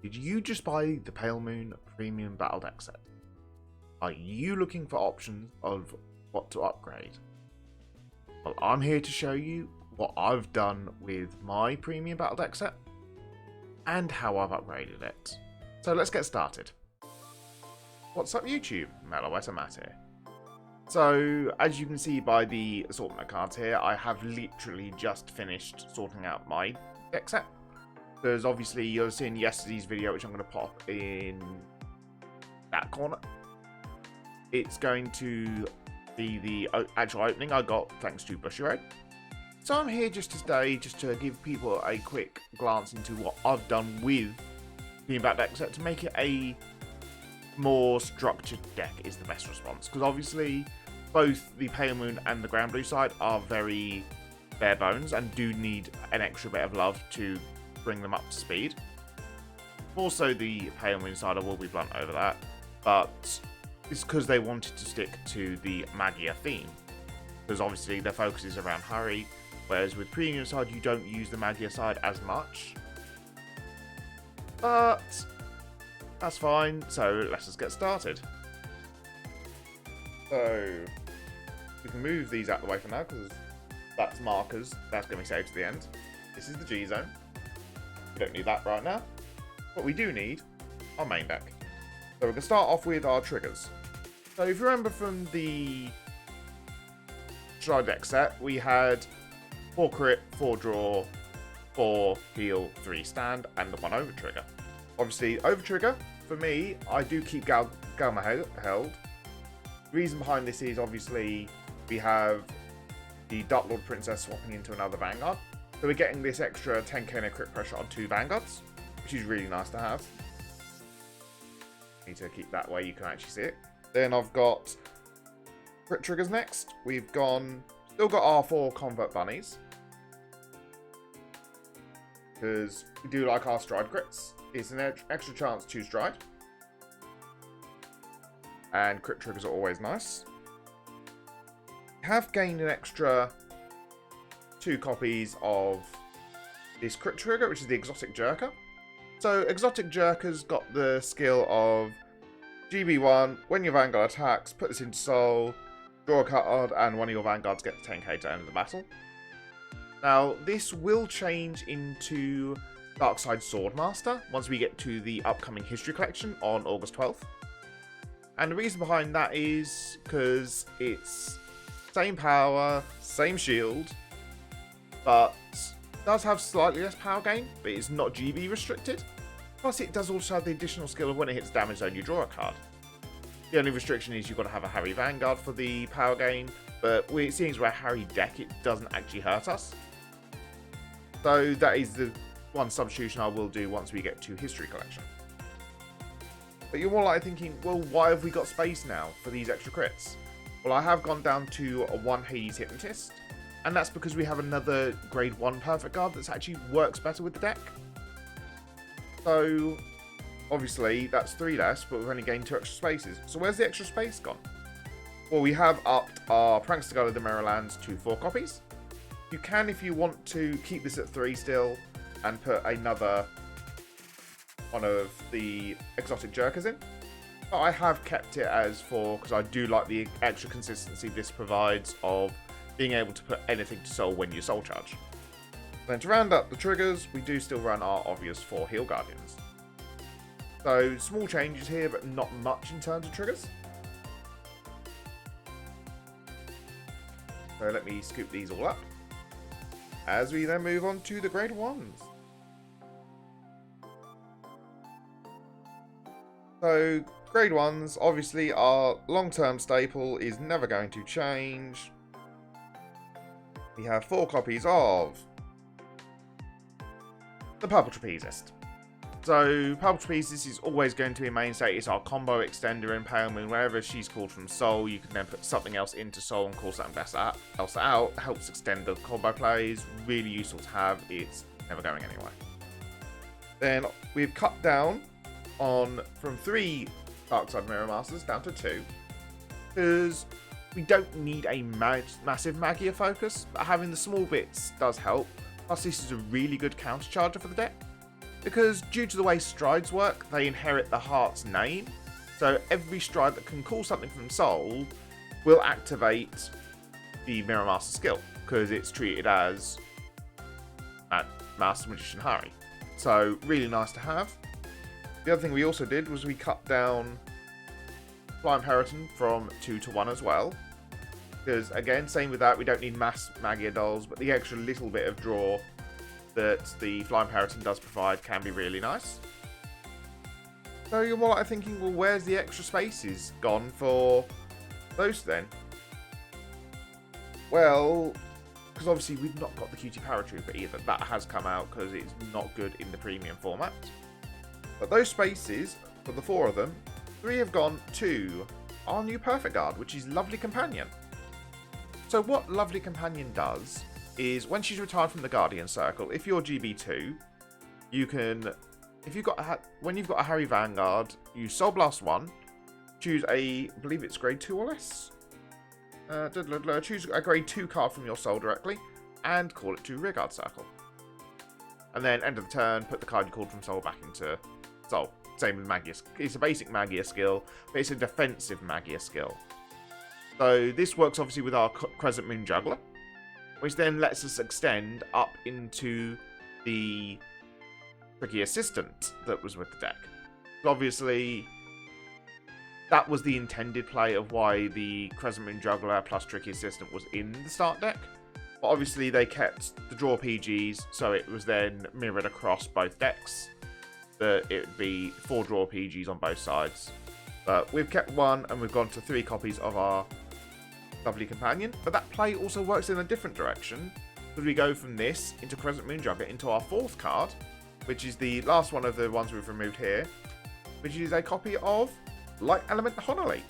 Did you just buy the Pale Moon Premium Battle Deckset? Are you looking for options of what to upgrade? Well, I'm here to show you what I've done with my Premium Battle Deckset and how I've upgraded it. So let's get started. What's up YouTube? Metalwetter Matt here. So, as you can see by the assortment of cards here, I have literally just finished sorting out my deck set. Because obviously you're seeing yesterday's video, which I'm going to pop in that corner. It's going to be the actual opening I got thanks to Bushy Road. So I'm here just today, just to give people a quick glance into what I've done with the Premium Battle Deckset to make it a more structured deck is the best response, because obviously both the Pale Moon and the Grand Blue side are very bare bones and do need an extra bit of love to bring them up to speed. Also, the Pale Moon side, I will be blunt over that, but it's because they wanted to stick to the Magia theme, because obviously their focus is around hurry, whereas with Premium side you don't use the Magia side as much. But that's fine, so let's just get started. So we can move these out of the way for now, because that's markers, that's going to be saved to the end. This is the G zone. We don't need that right now. What we do need, our main deck. So we're going to start off with our triggers. So if you remember from the Stride deck set, we had 4 crit, 4 draw, 4 heal, 3 stand, and the 1 over trigger. Obviously, over trigger, for me, I do keep Galma held. The reason behind this is obviously we have the Dark Lord Princess swapping into another Vanguard. So we're getting this extra 10k crit pressure on 2 Vanguards, which is really nice to have. Need to keep that way you can actually see it. Then I've got crit triggers next. We've still got our 4 Convert Bunnies, because we do like our Stride crits. It's an extra chance to stride. And crit triggers are always nice. We have gained an extra 2 copies of this crit trigger, which is the Exotic Jerker. So Exotic Jerker's got the skill of GB1, when your Vanguard attacks, put this into Soul, draw a card, and one of your Vanguards gets 10k to end the battle. Now, this will change into Darkside Swordmaster once we get to the upcoming History Collection on August 12th. And the reason behind that is because it's same power, same shield, but does have slightly less power gain, but it's not GB restricted. Plus it does also have the additional skill of when it hits damage zone you draw a card. The only restriction is you've got to have a Harry Vanguard for the power gain, but we're seeing as we're a Harry deck, it doesn't actually hurt us. So that is the one substitution I will do once we get to History Collection. But you're more likely thinking, well, why have we got space now for these extra crits? Well, I have gone down to a 1 Hades Hypnotist, and that's because we have another grade 1 perfect card that actually works better with the deck. So obviously that's 3 less, but we've only gained 2 extra spaces. So where's the extra space gone? Well, we have upped our Prankster Guard of the Mirrorlands to 4 copies. You can, if you want to, keep this at 3 still and put another one of the Exotic Jerkers in. But I have kept it as 4 because I do like the extra consistency this provides of being able to put anything to Soul when you Soul Charge. Then to round up the triggers, we do still run our obvious 4 Heal Guardians. So small changes here, but not much in terms of triggers. So let me scoop these all up, as we then move on to the grade 1s. So grade 1s, obviously our long-term staple is never going to change. We have 4 copies of the Purple Trapezist. So Purple Trapezist is always going to be a mainstay. It's our combo extender in Pale Moon. Wherever she's called from Soul, you can then put something else into Soul and call something else out. Helps extend the combo plays. Really useful to have. It's never going anywhere. Then we've cut down from 3 Darkside Mirror Masters down to 2, because we don't need a massive Magia focus, but having the small bits does help. Plus this is a really good counter charger for the deck. because due to the way strides work, they inherit the heart's name. So every stride that can call something from Soul will activate the Mirror Master skill, because it's treated as Master Magician Hari. So really nice to have. The other thing we also did was we cut down Flying Peloton from 2 to 1 as well. Because again, same with that, we don't need mass Magia dolls, but the extra little bit of draw that the Flying Peloton does provide can be really nice. So you're more like thinking, well, where's the extra spaces gone for those then? Well, because obviously we've not got the Cutie Paratrooper either. That has come out because it's not good in the premium format. But those spaces, for the 4 of them, 3 have gone to our new Perfect Guard, which is Lovely Companion. So what Lovely Companion does is, when she's retired from the Guardian Circle, if you're GB2, you can, when you've got a Hari Vanguard, use Soul Blast 1, choose I believe it's grade 2 or less. Choose a grade 2 card from your Soul directly, and call it to Rearguard Circle. And then, end of the turn, put the card you called from Soul back into Soul. Same with Magia. It's a basic Magia skill, but it's a defensive Magia skill. So this works obviously with our Crescent Moon Juggler, which then lets us extend up into the Tricky Assistant that was with the deck. So obviously, that was the intended play of why the Crescent Moon Juggler plus Tricky Assistant was in the start deck. But obviously they kept the draw PGs, so it was then mirrored across both decks. That it would be 4 draw PGs on both sides. But we've kept 1 and we've gone to 3 copies of our Lovely Companion. But that play also works in a different direction, because we go from this into Crescent Moon Juggler into our 4th card, which is the last one of the ones we've removed here, which is a copy of Light Element Honolly.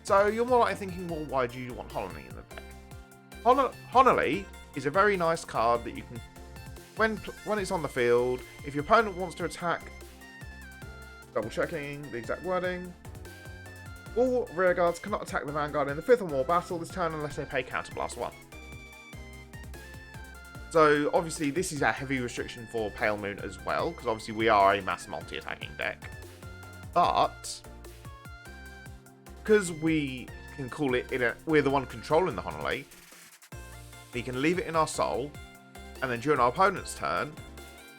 So you're more likely thinking, well, why do you want Honolly in the deck? Honolly is a very nice card that you can, when it's on the field, if your opponent wants to attack, double checking the exact wording, all rearguards cannot attack the Vanguard in the 5th or more battle this turn unless they pay Counterblast 1. So obviously this is a heavy restriction for Pale Moon as well, because obviously we are a mass multi-attacking deck. But because we can call it we're the one controlling the Honolly, we can leave it in our Soul, and then during our opponent's turn,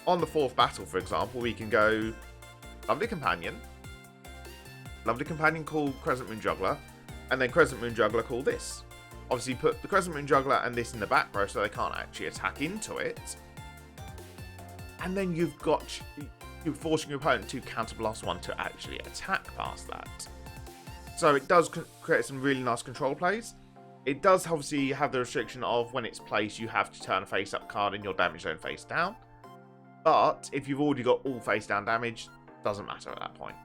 on the 4th battle, for example, we can go Lovely Companion called Crescent Moon Juggler, and then Crescent Moon Juggler call this. Obviously put the Crescent Moon Juggler and this in the back row so they can't actually attack into it. And then you're forcing your opponent to Counterblast 1 to actually attack past that. So it does create some really nice control plays. It does obviously have the restriction of when it's placed, you have to turn a face-up card in your damage zone face down. But if you've already got all face-down damage, doesn't matter at that point.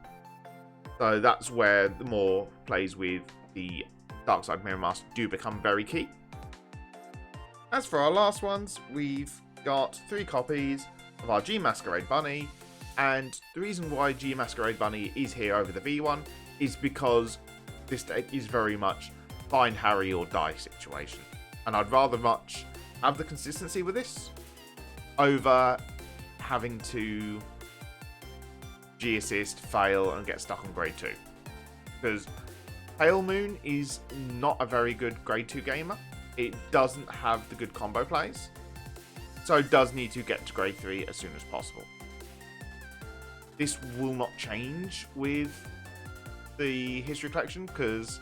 So that's where the more plays with the Darkside Mirror Master do become very key. As for our last ones, we've got 3 copies of our G Masquerade Bunny, and the reason why G Masquerade Bunny is here over the V1 is because this deck is very much find Hari or die situation, and I'd rather much have the consistency with this over having to G assist, fail, and get stuck on grade 2, because Pale Moon is not a very good grade 2 gamer. It doesn't have the good combo plays, so it does need to get to grade 3 as soon as possible. This will not change with the History Collection because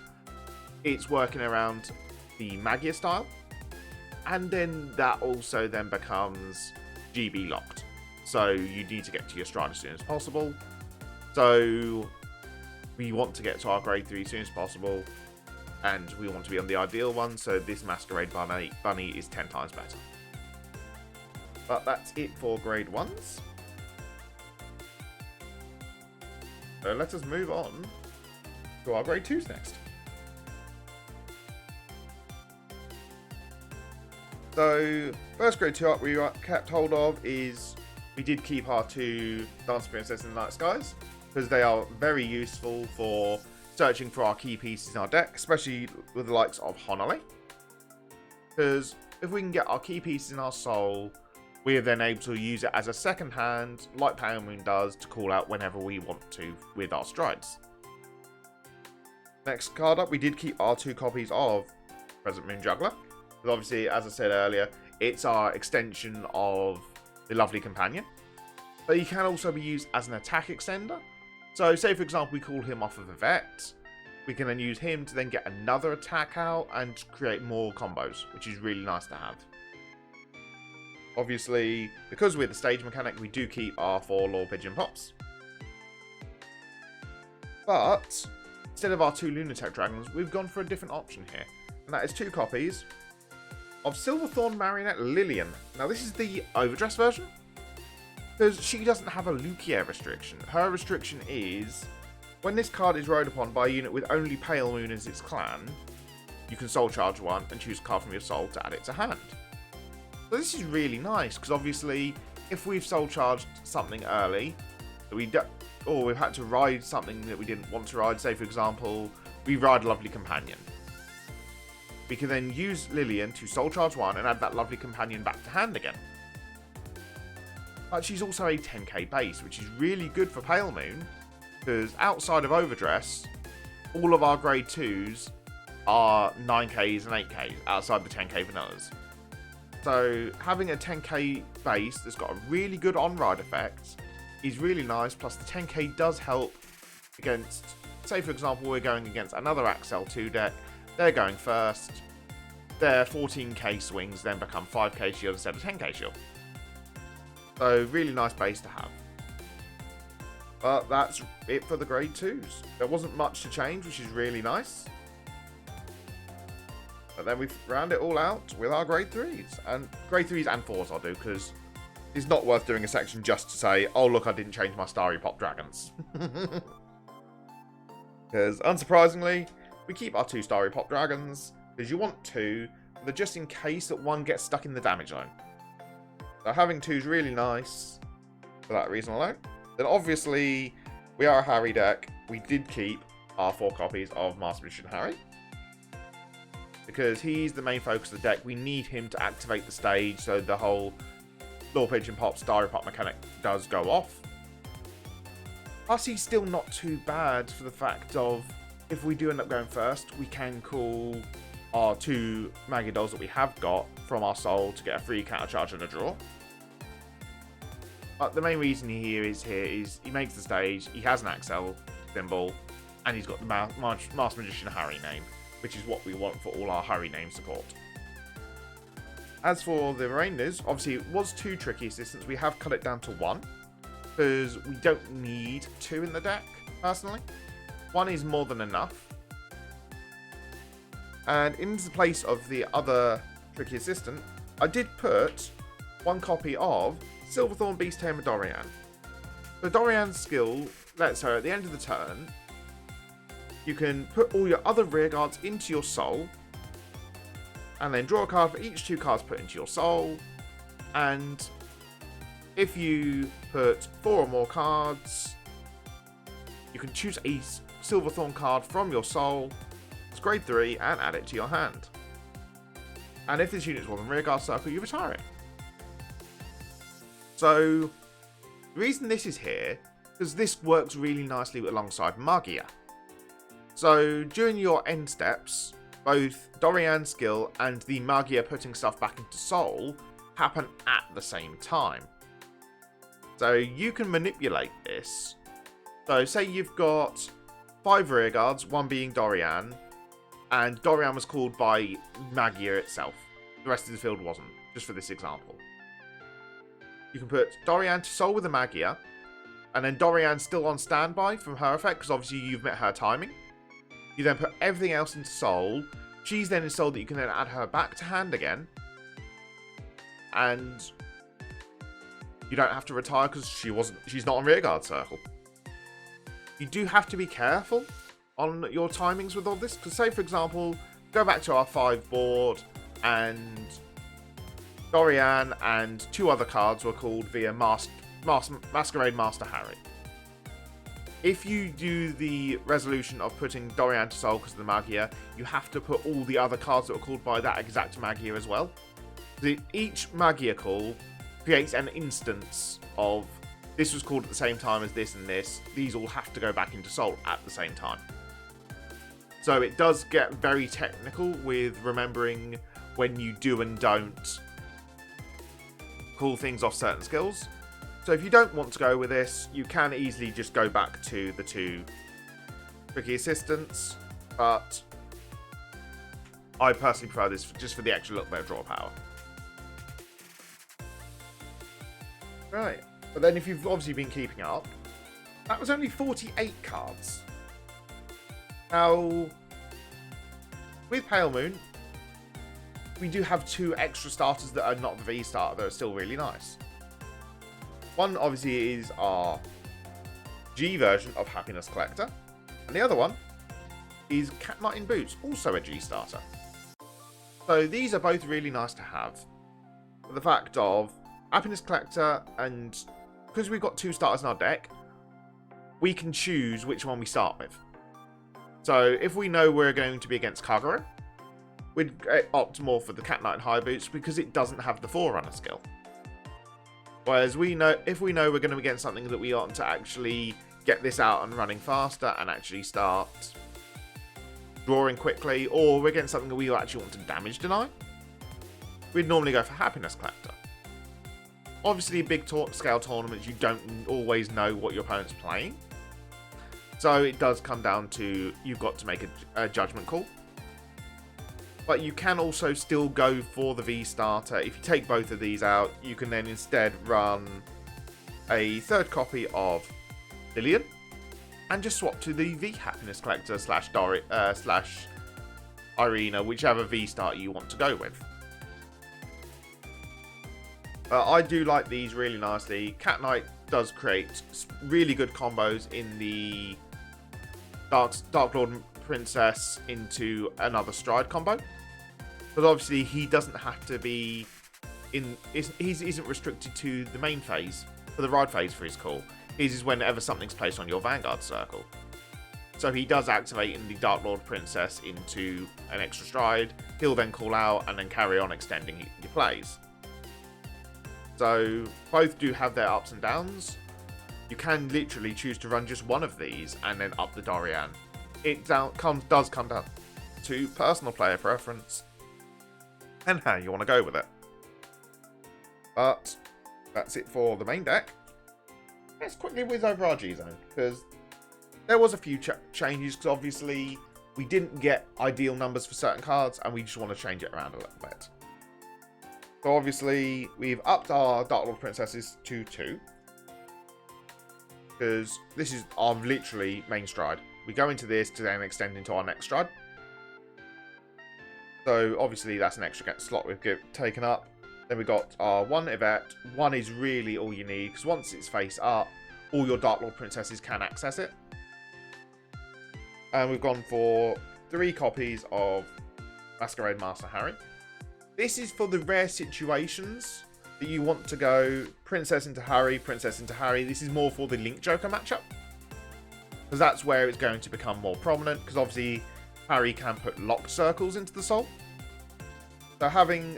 it's working around the Magia style, and then that also then becomes GB locked. So you need to get to your stride as soon as possible. So we want to get to our grade 3 as soon as possible, and we want to be on the ideal one, so this Masquerade Bunny is 10 times better. But that's it for grade 1s. So let us move on to our grade 2s next. So first grade 2 up we kept hold of is, we did keep our 2 Dancing Princess in the Night Skies, because they are very useful for searching for our key pieces in our deck, especially with the likes of Honolly. Because if we can get our key pieces in our Soul we are then able to use it as a second hand, like Pale Moon does, to call out whenever we want to with our strides. Next card up, we did keep our 2 copies of Crescent Moon Juggler. But obviously, as I said earlier, it's our extension of the Lovely Companion. But he can also be used as an attack extender. So say for example we call him off of a vet, we can then use him to then get another attack out and create more combos, which is really nice to have. Obviously, because we're the stage mechanic, we do keep our 4 Lord Pigeon Pops. But instead of our 2 Lunatic Dragons, we've gone for a different option here. And that is 2 copies of Silverthorn Marionette Lillian. Now this is the overdress version, because she doesn't have a Lucia restriction. Her restriction is, when this card is rode upon by a unit with only Pale Moon as its clan, you can soul charge 1 and choose a card from your soul to add it to hand. So this is really nice, because obviously, if we've soul charged something early, or we've had to ride something that we didn't want to ride, say for example, we ride Lovely Companion. We can then use Lillian to soul charge 1 and add that Lovely Companion back to hand again. But she's also a 10k base, which is really good for Pale Moon, because outside of Overdress, all of our grade 2s are 9ks and 8ks, outside the 10k vanillas. So having a 10k base that's got a really good on-ride effect is really nice, plus the 10k does help against, say for example we're going against another Axel 2 deck, they're going first, their 14k swings then become 5k shield instead of 10k shield. So really nice base to have. But that's it for the grade 2s. There wasn't much to change, which is really nice. But then we round it all out with our grade 3s. And grade 3s and 4s I'll do, because it's not worth doing a section just to say, oh look, I didn't change my Starry Pop Dragons. Because unsurprisingly, we keep our 2 Starry Pop Dragons, because you want 2, but just in case that 1 gets stuck in the damage zone. So having 2 is really nice for that reason alone. Then obviously, we are a Harry deck. We did keep our 4 copies of Master Magician Harry, because he's the main focus of the deck. We need him to activate the stage, so the whole Lord Pigeon Pop, Starry Pop mechanic does go off. Plus, he's still not too bad for the fact of, if we do end up going first, we can call our 2 Maggie Dolls that we have got from our soul to get a free counter charge and a draw. But the main reason he is here is he makes the stage, he has an Axel symbol, and he's got the Master Magician Harry name, which is what we want for all our Harry name support. As for the remainders, obviously it was 2 tricky assistants. We have cut it down to 1, because we don't need 2 in the deck, personally. 1 is more than enough. And in the place of the other tricky assistant, I did put 1 copy of Silverthorn Beast Tamer Dorian. So Dorian's skill lets her, at the end of the turn, you can put all your other rear guards into your soul, and then draw a card for each 2 cards put into your soul. And if you put 4 or more cards, you can choose a Silverthorn card from your soul, it's grade 3, and add it to your hand. And if this unit's within rearguard circle, you retire it. So the reason this is here, because this works really nicely alongside Magia. So during your end steps, both Dorian's skill and the Magia putting stuff back into soul happen at the same time. So you can manipulate this. So say you've got 5 rear guards, 1 being Dorian, and Dorian was called by Magia itself. The rest of the field wasn't, just for this example. You can put Dorian to soul with a Magia, and then Dorian's still on standby from her effect, because obviously you've met her timing. You then put everything else into soul. She's then in soul that you can then add her back to hand again. And you don't have to retire because she's not on rearguard circle. You do have to be careful on your timings with all this, because say for example, go back to our 5 board and Dorian and 2 other cards were called via Masquerade Master Harry. If you do the resolution of putting Dorian to soul because of the Magia, you have to put all the other cards that were called by that exact Magia as well. Each Magia call creates an instance of this was called at the same time as this and this. These all have to go back into Salt at the same time. So it does get very technical with remembering when you do and don't call things off certain skills. So if you don't want to go with this, you can easily just go back to the 2 tricky assistants, but I personally prefer this just for the extra little bit of draw power. Right, but then if you've obviously been keeping up, that was only 48 cards. Now, with Pale Moon, we do have 2 extra starters that are not the V starter that are still really nice. One obviously is our G version of Happiness Collector, and the other one is Cat Knight in Boots, also a G starter. So these are both really nice to have. For the fact of Happiness Collector, and because we've got 2 starters in our deck, we can choose which one we start with. So if we know we're going to be against Kagura, we'd opt more for the Cat Knight High Boots because it doesn't have the Forerunner skill. Whereas if we know we're going to be against something that we want to actually get this out and running faster and actually start drawing quickly, or we're against something that we actually want to damage deny, we'd normally go for Happiness Collector. Obviously, big scale tournaments, you don't always know what your opponent's playing. So it does come down to you've got to make a judgment call. But you can also still go for the V starter. If you take both of these out, you can then instead run a 3rd copy of Lillian and just swap to the V Happiness Collector slash Irina, whichever V starter you want to go with. I do like these really nicely. Cat Knight does create really good combos in the Dark Lord Princess into another Stride combo. But obviously he doesn't have to be he isn't restricted to the main phase, for the ride phase for his call. His is whenever something's placed on your Vanguard circle. So he does activate in the Dark Lord Princess into an extra Stride. He'll then call out and then carry on extending your plays. So both do have their ups and downs. You can literally choose to run just one of these and then up the Dorian. It does come down to personal player preference and how you want to go with it. But that's it for the main deck. Let's quickly whiz over our G-Zone, because there was a few changes, because obviously we didn't get ideal numbers for certain cards and we just want to change it around a little bit. So obviously we've upped our Dark Lord Princesses to 2, because this is our literally main Stride. We go into this to then extend into our next Stride. So obviously that's an extra slot we've taken up. Then we got our 1 Yvette. 1 is really all you need, because once it's face up, all your Dark Lord Princesses can access it. And we've gone for 3 copies of Masquerade Master Harry. This is for the rare situations that you want to go Princess into Harry, Princess into Harry. This is more for the Link Joker matchup, because that's where it's going to become more prominent, because obviously Harry can put locked circles into the soul. So having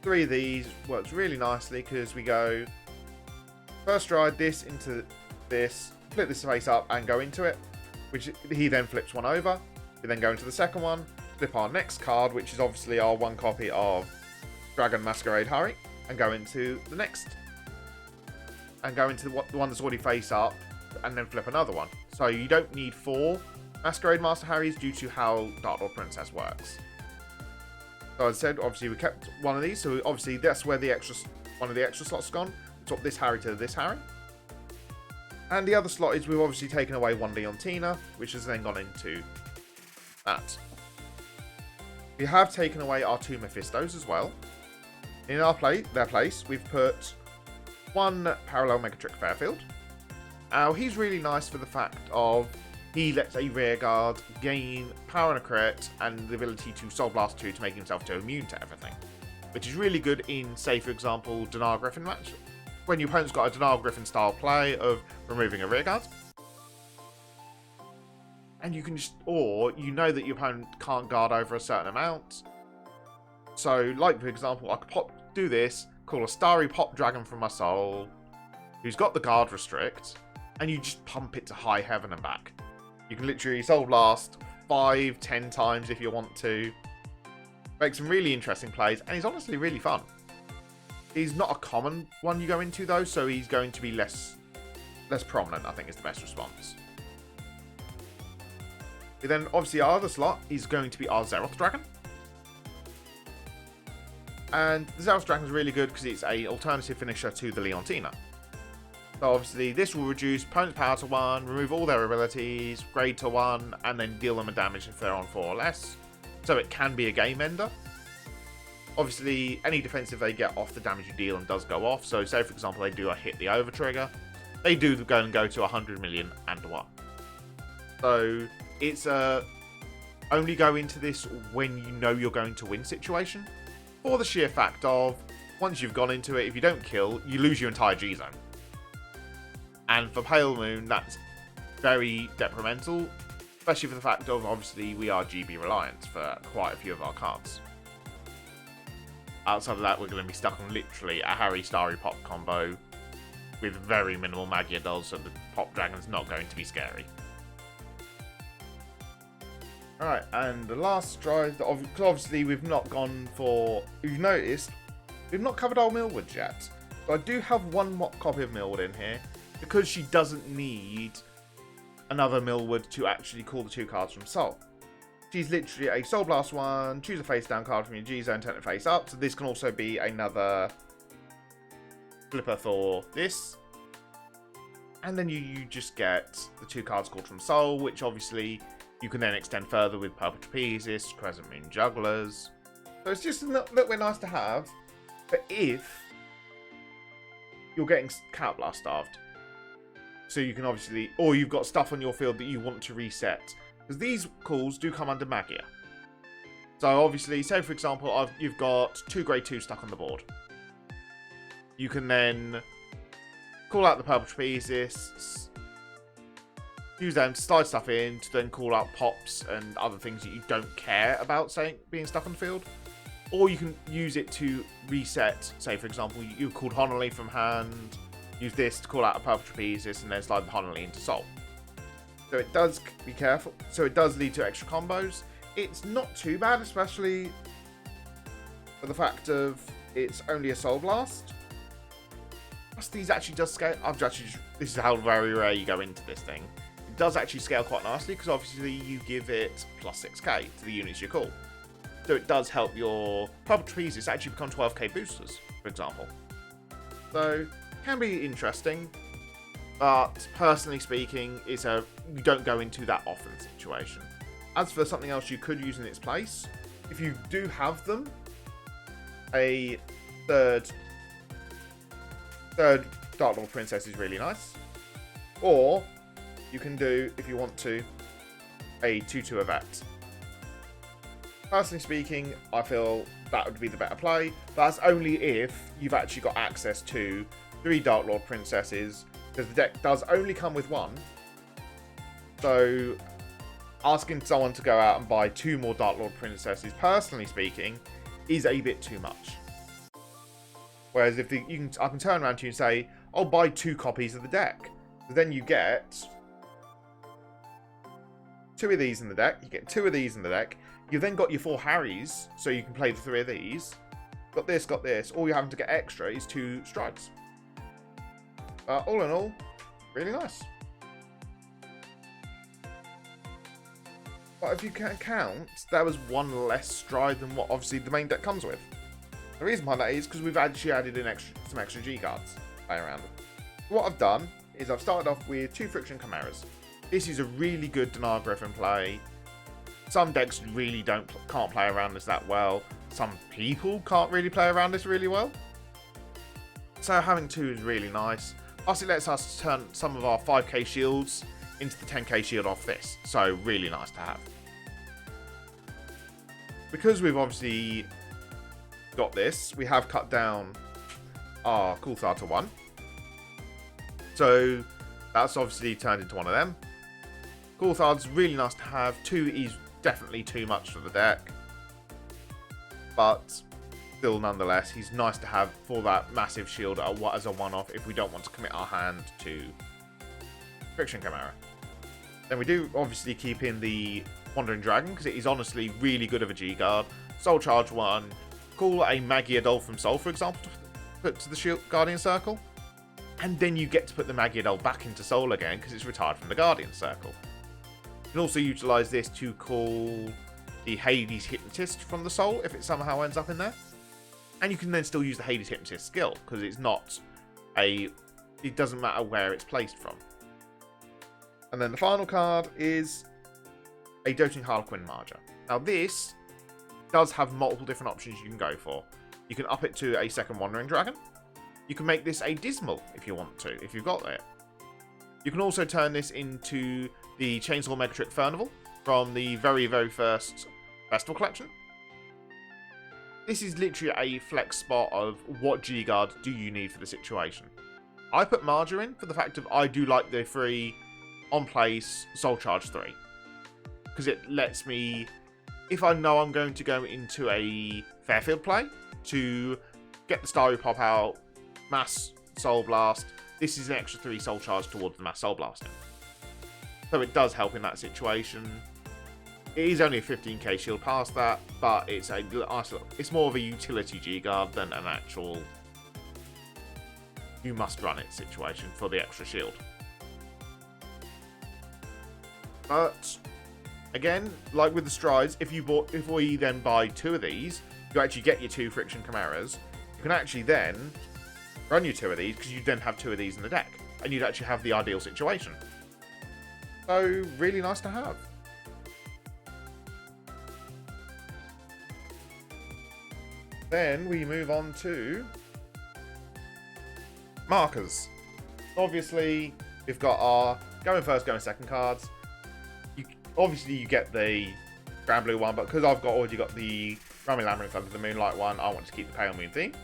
3 of these works really nicely, because we go first Stride this into this, flip this face up and go into it, which he then flips 1 over. We then go into the second one, flip our next card, which is obviously our 1 copy of Dragon Masquerade Harry, and go into the next. And go into the one that's already face up, and then flip another one. So you don't need 4 Masquerade Master Harrys due to how Dark Lord Princess works. So as I said, obviously we kept 1 of these, so obviously that's where one of the extra slots has gone. Swap this Harry to this Harry. And the other slot is we've obviously taken away 1 Leontina, which has then gone into that. We have taken away our 2 Mephistos as well. In their place, we've put 1 Parallel Megatrick Fairfield. Now, he's really nice for the fact of he lets a rearguard gain power and a crit and the ability to Soul Blast 2 to make himself too immune to everything. Which is really good in, say, for example, Dinar Griffin match. When your opponent's got a Dinar Griffin style play of removing a rearguard. And you can just, or you know that your opponent can't guard over a certain amount. So, like for example, I could do this, call a Starry Pop Dragon from my soul, who's got the guard restrict, and you just pump it to high heaven and back. You can literally Soul Blast 5-10 times if you want to. Make some really interesting plays, and he's honestly really fun. He's not a common one you go into though, so he's going to be less prominent, I think is the best response. And then obviously our other slot is going to be our Zeroth Dragon. And the Zeroth Dragon is really good because it's an alternative finisher to the Leontina. So obviously this will reduce opponent's power to 1, remove all their abilities, grade to 1, and then deal them a damage if they're on 4 or less. So it can be a game ender. Obviously any defensive they get off the damage you deal them does go off. So say for example they do a hit the over trigger, they do go to 100 million and 1. So it's a only go into this when you know you're going to win situation. For the sheer fact of, once you've gone into it, if you don't kill, you lose your entire G-Zone. And for Pale Moon, that's very detrimental, especially for the fact of, obviously, we are GB reliant for quite a few of our cards. Outside of that, we're going to be stuck on literally a Harry Starry Pop combo with very minimal Magia Dolls, so the Pop Dragon's not going to be scary. Alright, and the last stride, obviously we've not gone for, if you've noticed, we've not covered our Millwood yet. So I do have one copy of Millwood in here, because she doesn't need another Millwood to actually call the 2 cards from Soul. She's literally a Soul Blast 1, choose a face down card from your G-Zone, turn it face up, so this can also be another flipper for this. And then you just get the 2 cards called from Soul, which obviously you can then extend further with Purple Trapezist, Crescent Moon Jugglers. So it's just a little bit nice to have. But if you're getting Counterblast starved, so you can obviously, or you've got stuff on your field that you want to reset, because these calls do come under Magia. So obviously, say for example, you've got 2 grade 2 stuck on the board. You can then call out the Purple Trapezist, use them to slide stuff in, to then call out pops and other things that you don't care about being stuck on the field. Or you can use it to reset, say for example, you called Honolly from hand, use this to call out a Purple Trapezist and then slide the Honolly into Soul. So it does, be careful, so it does lead to extra combos. It's not too bad, especially for the fact of it's only a Soul Blast. Plus these actually does scale, this is how very rare you go into this thing. Does actually scale quite nicely because obviously you give it plus 6k to the units you call. So it does help your Purple Trapezist actually become 12k boosters, for example. So can be interesting, but personally speaking, you don't go into that often situation. As for something else you could use in its place, if you do have them, a third Dark Lord Princess is really nice, or you can do, if you want to, a 2/2 Yvette. Personally speaking, I feel that would be the better play. That's only if you've actually got access to 3 Dark Lord Princesses, because the deck does only come with 1. So asking someone to go out and buy 2 more Dark Lord Princesses, personally speaking, is a bit too much. Whereas if I can turn around to you and say, I'll buy 2 copies of the deck. So then you get 2 of these in the deck, you get 2 of these in the deck, you've then got your 4 Harrys, so you can play the 3 of these, got this, all you're having to get extra is 2 Strides. All in all, really nice. But if you can count, that was 1 less Stride than what obviously the main deck comes with. The reason behind that is because we've actually added in some extra G cards to play around with. What I've done is I've started off with 2 Friction Chimeras. This is a really good Denial Griffin play. Some decks really can't play around this that well. Some people can't really play around this really well. So having 2 is really nice. Plus it lets us turn some of our 5k shields into the 10k shield off this. So really nice to have. Because we've obviously got this, we have cut down our Coulthard to 1. So that's obviously turned into one of them. Coulthard's really nice to have. 2 is definitely too much for the deck. But still nonetheless, he's nice to have for that massive shield as a one-off if we don't want to commit our hand to Friction Chimera. Then we do obviously keep in the Wandering Dragon, because it is honestly really good of a G-Guard. Soul Charge 1, call a Magiadol from Soul, for example, to put to the Shield Guardian Circle. And then you get to put the Magiadol back into Soul again, because it's retired from the Guardian Circle. You can also utilise this to call the Hades Hypnotist from the Soul, if it somehow ends up in there. And you can then still use the Hades Hypnotist skill, because it's not a... it doesn't matter where it's placed from. And then the final card is a Doting Harlequin Marja. Now this does have multiple different options you can go for. You can up it to a second Wandering Dragon. You can make this a Dismal if you want to, if you've got it. You can also turn this into the Chainsaw Megatrick Furnival from the very, very first Festival Collection. This is literally a flex spot of what G-Guard do you need for the situation. I put Marja in for the fact of I do like the free on-place Soul Charge 3. Because it lets me, if I know I'm going to go into a Fairfield play, to get the Starry Pop out, Mass Soul Blast, this is an extra 3 Soul Charge towards the Mass Soul Blasting. So it does help in that situation. It is only a 15k shield past that, but it's it's more of a utility G-Guard than an actual you must run it situation for the extra shield. But again, like with the strides, if we then buy 2 of these, you actually get your 2 Friction Chimeras. You can actually then run your 2 of these, because you then have 2 of these in the deck, and you'd actually have the ideal situation. So really nice to have. Then we move on to markers. Obviously, we've got our going first, going second cards. Obviously, you get the Grand Blue one, but because I've already got the Rummy Labyrinth under the Moonlight one, I want to keep the Pale Moon theme.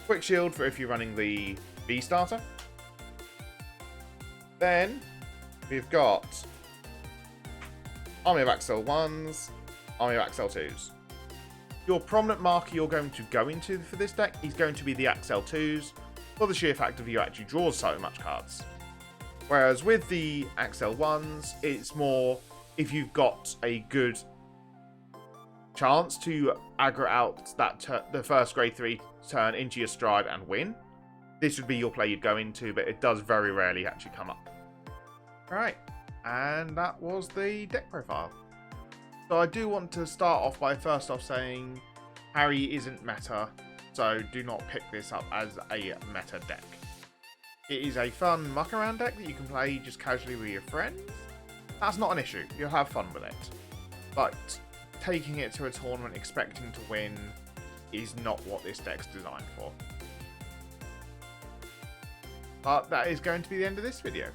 Quick Shield for if you're running the B starter. Then we've got Army of Axel 1s, Army of Axel 2s. Your prominent marker you're going to go into for this deck is going to be the Axel 2s, for the sheer fact of you actually draw so much cards. Whereas with the Axel 1s, it's more if you've got a good chance to aggro out that the first grade 3 turn into your stride and win. This would be your play you'd go into, but it does very rarely actually come up. Alright, and that was the deck profile. So I do want to start off by first off saying Harry isn't meta, so do not pick this up as a meta deck. It is a fun muck around deck that you can play just casually with your friends. That's not an issue, you'll have fun with it. But taking it to a tournament expecting to win is not what this deck's designed for. But that is going to be the end of this video.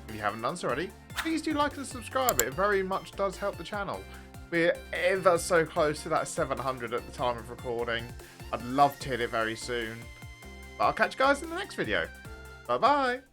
If you haven't done so already, please do like and subscribe, it very much does help the channel. We're ever so close to that 700 at the time of recording. I'd love to hit it very soon. But I'll catch you guys in the next video. Bye bye!